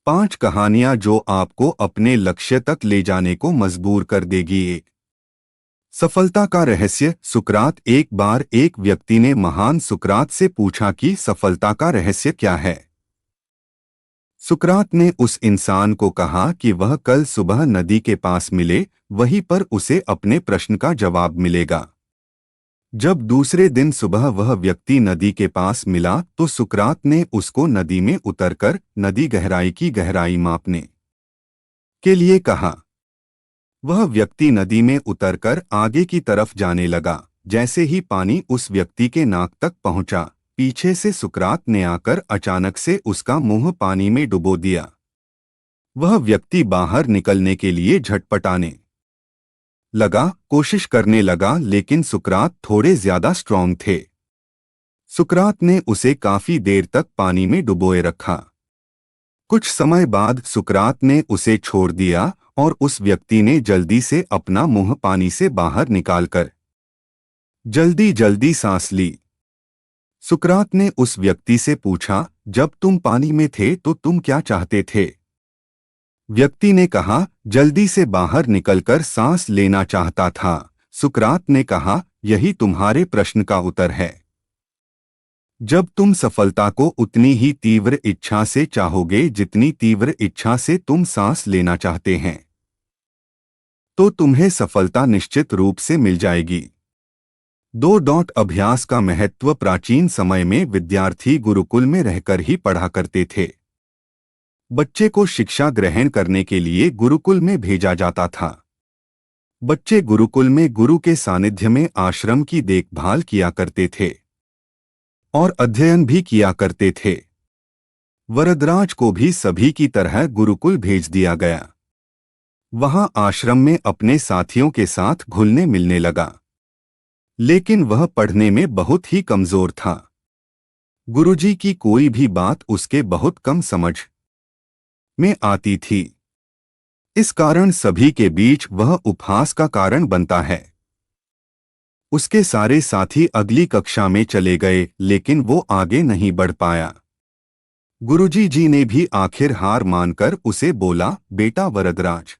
5 कहानियां जो आपको अपने लक्ष्य तक ले जाने को मजबूर कर देगी। एक सफलता का रहस्य। सुकरात। एक बार एक व्यक्ति ने महान सुकरात से पूछा कि सफलता का रहस्य क्या है। सुकरात ने उस इंसान को कहा कि वह कल सुबह नदी के पास मिले, वहीं पर उसे अपने प्रश्न का जवाब मिलेगा। जब दूसरे दिन सुबह वह व्यक्ति नदी के पास मिला तो सुकरात ने उसको नदी में उतरकर नदी गहराई की गहराई मापने के लिए कहा। वह व्यक्ति नदी में उतरकर आगे की तरफ जाने लगा। जैसे ही पानी उस व्यक्ति के नाक तक पहुंचा, पीछे से सुकरात ने आकर अचानक से उसका मुंह पानी में डुबो दिया। वह व्यक्ति बाहर निकलने के लिए झटपटाने लगा, कोशिश करने लगा, लेकिन सुकरात थोड़े ज्यादा स्ट्रॉन्ग थे। सुकरात ने उसे काफी देर तक पानी में डुबोए रखा। कुछ समय बाद सुकरात ने उसे छोड़ दिया और उस व्यक्ति ने जल्दी से अपना मुंह पानी से बाहर निकालकर जल्दी जल्दी सांस ली। सुकरात ने उस व्यक्ति से पूछा, जब तुम पानी में थे तो तुम क्या चाहते थे? व्यक्ति ने कहा, जल्दी से बाहर निकलकर सांस लेना चाहता था। सुकरात ने कहा, यही तुम्हारे प्रश्न का उत्तर है। जब तुम सफलता को उतनी ही तीव्र इच्छा से चाहोगे जितनी तीव्र इच्छा से तुम सांस लेना चाहते हैं, तो तुम्हें सफलता निश्चित रूप से मिल जाएगी। अभ्यास का महत्व। प्राचीन समय में विद्यार्थी गुरुकुल में रहकर ही पढ़ा करते थे। बच्चे को शिक्षा ग्रहण करने के लिए गुरुकुल में भेजा जाता था। बच्चे गुरुकुल में गुरु के सानिध्य में आश्रम की देखभाल किया करते थे और अध्ययन भी किया करते थे। वरदराज को भी सभी की तरह गुरुकुल भेज दिया गया। वहां आश्रम में अपने साथियों के साथ घुलने मिलने लगा, लेकिन वह पढ़ने में बहुत ही कमजोर था। गुरुजी की कोई भी बात उसके बहुत कम समझ में आती थी। इस कारण सभी के बीच वह उपहास का कारण बनता है। उसके सारे साथी अगली कक्षा में चले गए, लेकिन वो आगे नहीं बढ़ पाया। गुरुजी जी ने भी आखिर हार मानकर उसे बोला, बेटा वरदराज,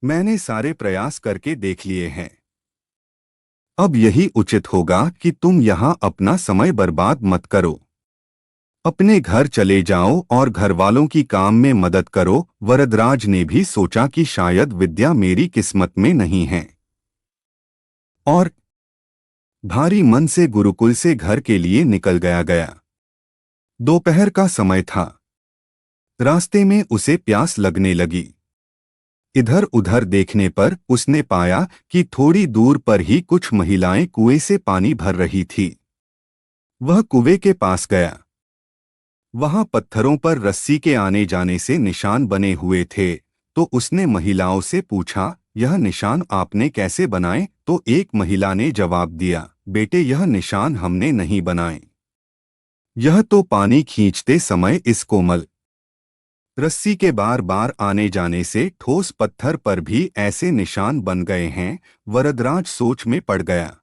मैंने सारे प्रयास करके देख लिए हैं। अब यही उचित होगा कि तुम यहाँ अपना समय बर्बाद मत करो। अपने घर चले जाओ और घरवालों की काम में मदद करो। वरदराज ने भी सोचा कि शायद विद्या मेरी किस्मत में नहीं है, और भारी मन से गुरुकुल से घर के लिए निकल गया। दोपहर का समय था। रास्ते में उसे प्यास लगने लगी। इधर उधर देखने पर उसने पाया कि थोड़ी दूर पर ही कुछ महिलाएं कुएं से पानी भर रही थी। वह कुएं के पास गया। वहां पत्थरों पर रस्सी के आने जाने से निशान बने हुए थे, तो उसने महिलाओं से पूछा, यह निशान आपने कैसे बनाए? तो एक महिला ने जवाब दिया, बेटे, यह निशान हमने नहीं बनाए। यह तो पानी खींचते समय इस कोमल रस्सी के बार बार आने जाने से ठोस पत्थर पर भी ऐसे निशान बन गए हैं। वरदराज सोच में पड़ गया।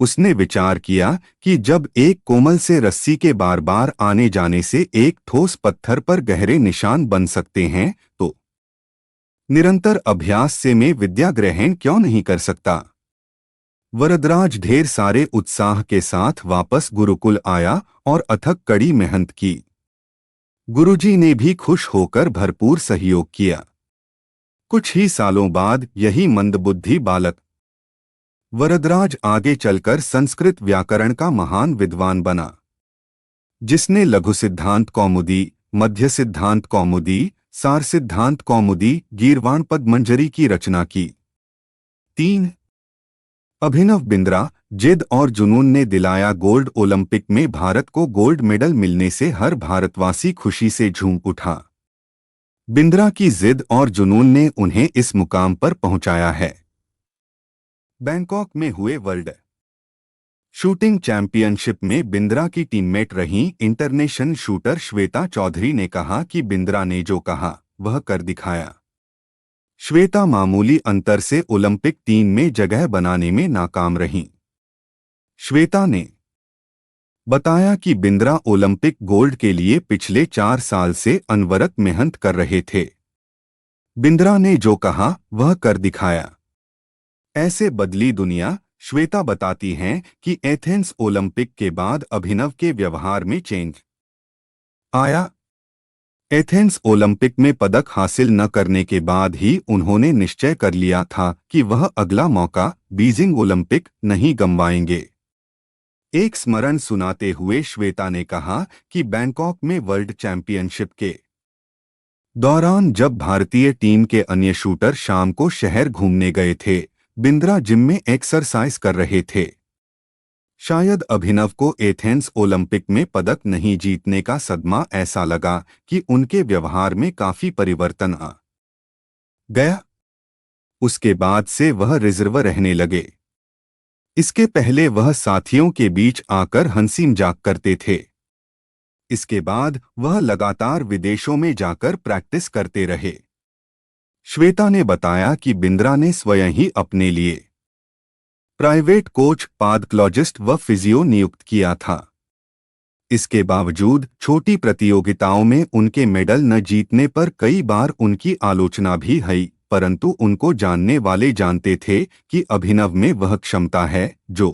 उसने विचार किया कि जब एक कोमल से रस्सी के बार बार आने जाने से एक ठोस पत्थर पर गहरे निशान बन सकते हैं, तो निरंतर अभ्यास से मैं विद्या ग्रहण क्यों नहीं कर सकता। वरदराज ढेर सारे उत्साह के साथ वापस गुरुकुल आया और अथक कड़ी मेहनत की। गुरुजी ने भी खुश होकर भरपूर सहयोग किया। कुछ ही सालों बाद यही मंदबुद्धि बालक वरदराज आगे चलकर संस्कृत व्याकरण का महान विद्वान बना, जिसने लघु सिद्धांत कौमुदी, मध्य सिद्धांत कौमुदी, सार सिद्धांत कौमुदी, गीर्वाण पद्मंजरी की रचना की। 3 अभिनव बिंद्रा। जिद और जुनून ने दिलाया गोल्ड। ओलंपिक में भारत को गोल्ड मेडल मिलने से हर भारतवासी खुशी से झूम उठा। बिंद्रा की जिद और जुनून ने उन्हें इस मुकाम पर पहुंचाया है। बैंकॉक में हुए वर्ल्ड शूटिंग चैंपियनशिप में बिंद्रा की टीममेट रहीं इंटरनेशनल शूटर श्वेता चौधरी ने कहा कि बिंद्रा ने जो कहा वह कर दिखाया। श्वेता मामूली अंतर से ओलंपिक टीम में जगह बनाने में नाकाम रहीं। श्वेता ने बताया कि बिंद्रा ओलंपिक गोल्ड के लिए पिछले 4 साल से अनवरत मेहनत कर रहे थे। बिंद्रा ने जो कहा वह कर दिखाया। ऐसे बदली दुनिया। श्वेता बताती हैं कि एथेंस ओलंपिक के बाद अभिनव के व्यवहार में चेंज आया। एथेंस ओलंपिक में पदक हासिल न करने के बाद ही उन्होंने निश्चय कर लिया था कि वह अगला मौका बीजिंग ओलंपिक नहीं गंवाएंगे। एक स्मरण सुनाते हुए श्वेता ने कहा कि बैंकॉक में वर्ल्ड चैंपियनशिप के दौरान जब भारतीय टीम के अन्य शूटर शाम को शहर घूमने गए थे, बिंद्रा जिम में एक्सरसाइज कर रहे थे। शायद अभिनव को एथेंस ओलंपिक में पदक नहीं जीतने का सदमा ऐसा लगा कि उनके व्यवहार में काफी परिवर्तन आ गया। उसके बाद से वह रिजर्व रहने लगे। इसके पहले वह साथियों के बीच आकर हंसी मजाक करते थे। इसके बाद वह लगातार विदेशों में जाकर प्रैक्टिस करते रहे। श्वेता ने बताया कि बिंद्रा ने स्वयं ही अपने लिए प्राइवेट कोच, पादोलॉजिस्ट व फिजियो नियुक्त किया था। इसके बावजूद छोटी प्रतियोगिताओं में उनके मेडल न जीतने पर कई बार उनकी आलोचना भी हुई, परंतु उनको जानने वाले जानते थे कि अभिनव में वह क्षमता है जो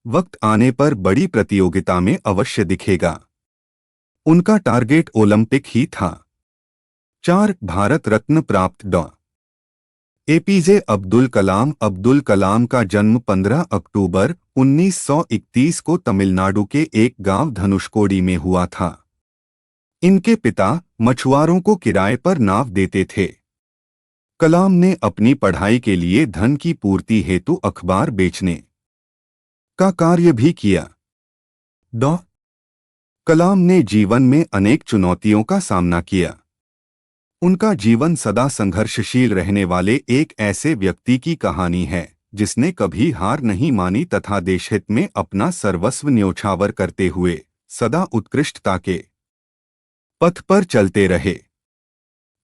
वक्त आने पर बड़ी प्रतियोगिता में अवश्य दिखेगा। उनका टारगेट ओलंपिक ही था। 4 भारत रत्न प्राप्त डॉ. एपीजे अब्दुल कलाम का जन्म 15 अक्टूबर 1931 को तमिलनाडु के एक गांव धनुषकोडी में हुआ था। इनके पिता मछुआरों को किराए पर नाव देते थे। कलाम ने अपनी पढ़ाई के लिए धन की पूर्ति हेतु अखबार बेचने का कार्य भी किया। डॉ. कलाम ने जीवन में अनेक चुनौतियों का सामना किया। उनका जीवन सदा संघर्षशील रहने वाले एक ऐसे व्यक्ति की कहानी है जिसने कभी हार नहीं मानी तथा देशहित में अपना सर्वस्व न्योछावर करते हुए सदा उत्कृष्टता के पथ पर चलते रहे।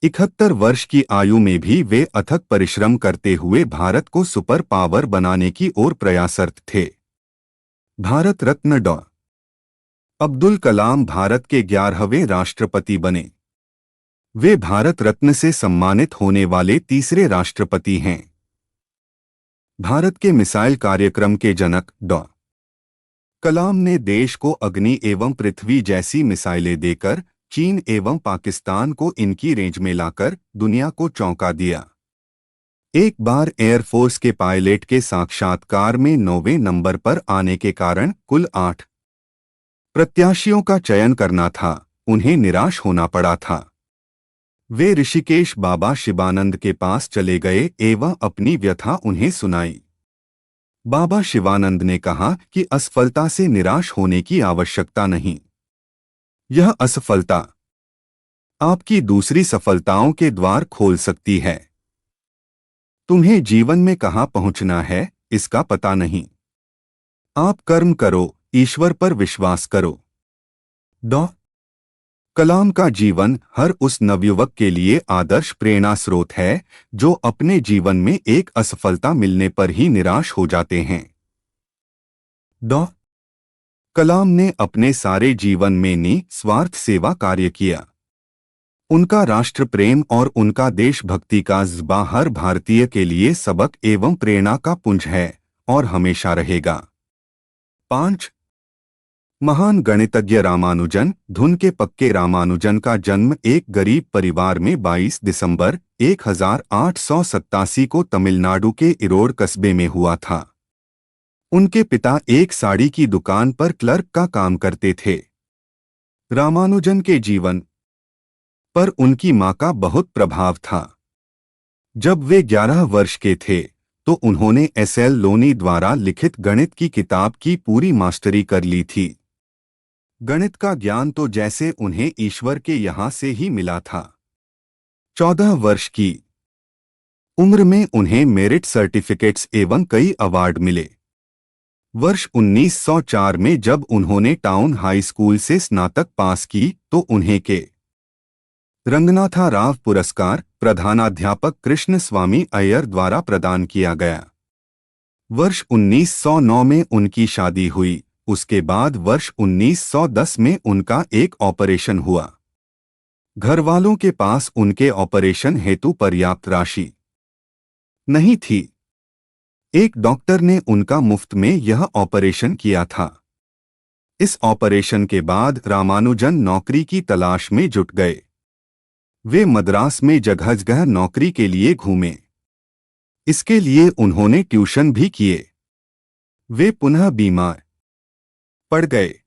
71 वर्ष की आयु में भी वे अथक परिश्रम करते हुए भारत को सुपर पावर बनाने की ओर प्रयासरत थे। भारत रत्न डॉ. अब्दुल कलाम भारत के 11वें राष्ट्रपति बने। वे भारत रत्न से सम्मानित होने वाले तीसरे राष्ट्रपति हैं। भारत के मिसाइल कार्यक्रम के जनक डॉ. कलाम ने देश को अग्नि एवं पृथ्वी जैसी मिसाइलें देकर चीन एवं पाकिस्तान को इनकी रेंज में लाकर दुनिया को चौंका दिया। एक बार एयरफोर्स के पायलट के साक्षात्कार में 9वें नंबर पर आने के कारण कुल 8 प्रत्याशियों का चयन करना था, उन्हें निराश होना पड़ा था। वे ऋषिकेश बाबा शिवानंद के पास चले गए एवं अपनी व्यथा उन्हें सुनाई। बाबा शिवानंद ने कहा कि असफलता से निराश होने की आवश्यकता नहीं। यह असफलता आपकी दूसरी सफलताओं के द्वार खोल सकती है। तुम्हें जीवन में कहाँ पहुंचना है इसका पता नहीं। आप कर्म करो, ईश्वर पर विश्वास करो। डॉ. कलाम का जीवन हर उस नवयुवक के लिए आदर्श प्रेरणा स्रोत है जो अपने जीवन में एक असफलता मिलने पर ही निराश हो जाते हैं। डॉ. कलाम ने अपने सारे जीवन में निस्वार्थ सेवा कार्य किया। उनका राष्ट्र प्रेम और उनका देशभक्ति का जज्बा हर भारतीय के लिए सबक एवं प्रेरणा का पुंज है और हमेशा रहेगा। 5 महान गणितज्ञ रामानुजन। धुन के पक्के रामानुजन का जन्म एक गरीब परिवार में 22 दिसंबर 1887 को तमिलनाडु के इरोड कस्बे में हुआ था। उनके पिता एक साड़ी की दुकान पर क्लर्क का काम करते थे। रामानुजन के जीवन पर उनकी मां का बहुत प्रभाव था। जब वे 11 वर्ष के थे तो उन्होंने एस.एल. लोनी द्वारा लिखित गणित की किताब की पूरी मास्टरी कर ली थी। गणित का ज्ञान तो जैसे उन्हें ईश्वर के यहाँ से ही मिला था। 14 वर्ष की उम्र में उन्हें मेरिट सर्टिफिकेट्स एवं कई अवार्ड मिले। वर्ष 1904 में जब उन्होंने टाउन हाई स्कूल से स्नातक पास की तो उन्हें के रंगनाथा राव पुरस्कार प्रधानाध्यापक कृष्ण स्वामी अय्यर द्वारा प्रदान किया गया। वर्ष 1909 में उनकी शादी हुई उसके बाद वर्ष 1910 में उनका एक ऑपरेशन हुआ। घर वालों के पास उनके ऑपरेशन हेतु पर्याप्त राशि नहीं थी। एक डॉक्टर ने उनका मुफ्त में यह ऑपरेशन किया था। इस ऑपरेशन के बाद रामानुजन नौकरी की तलाश में जुट गए। वे मद्रास में जगह जगह नौकरी के लिए घूमे। इसके लिए उन्होंने ट्यूशन भी किए। वे पुनः बीमार पड़ गए।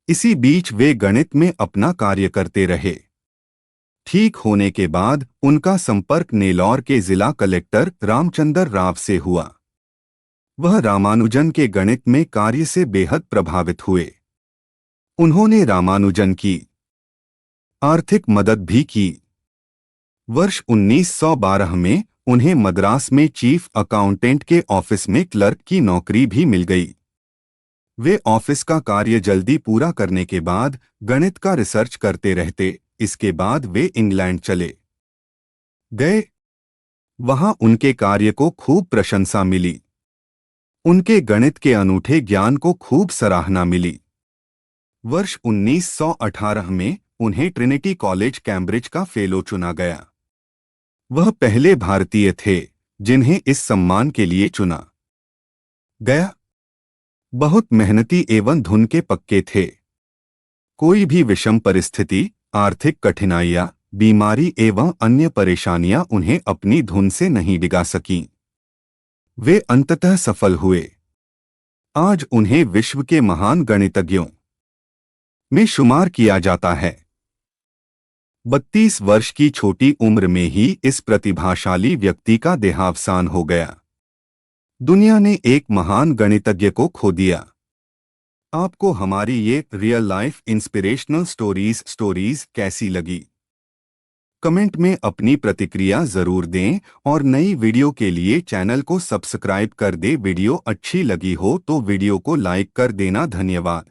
इसी बीच वे गणित में अपना कार्य करते रहे। ठीक होने के बाद उनका संपर्क नेल्लौर के जिला कलेक्टर रामचंद्र राव से हुआ। वह रामानुजन के गणित में कार्य से बेहद प्रभावित हुए। उन्होंने रामानुजन की आर्थिक मदद भी की। वर्ष 1912 में उन्हें मद्रास में चीफ अकाउंटेंट के ऑफिस में क्लर्क की नौकरी भी मिल गई। वे ऑफिस का कार्य जल्दी पूरा करने के बाद गणित का रिसर्च करते रहते। इसके बाद वे इंग्लैंड चले गए। वहां उनके कार्य को खूब प्रशंसा मिली। उनके गणित के अनूठे ज्ञान को खूब सराहना मिली। वर्ष 1918 में उन्हें ट्रिनिटी कॉलेज कैम्ब्रिज का फेलो चुना गया। वह पहले भारतीय थे जिन्हें इस सम्मान के लिए चुना गया। बहुत मेहनती एवं धुन के पक्के थे। कोई भी विषम परिस्थिति, आर्थिक कठिनाइयां, बीमारी एवं अन्य परेशानियां उन्हें अपनी धुन से नहीं डिगा सकीं। वे अंततः सफल हुए। आज उन्हें विश्व के महान गणितज्ञों में शुमार किया जाता है। 32 वर्ष की छोटी उम्र में ही इस प्रतिभाशाली व्यक्ति का देहावसान हो गया। दुनिया ने एक महान गणितज्ञ को खो दिया। आपको हमारी ये रियल लाइफ इंस्पिरेशनल स्टोरीज कैसी लगी? कमेंट में अपनी प्रतिक्रिया जरूर दें और नई वीडियो के लिए चैनल को सब्सक्राइब कर दें। वीडियो अच्छी लगी हो तो वीडियो को लाइक कर देना। धन्यवाद।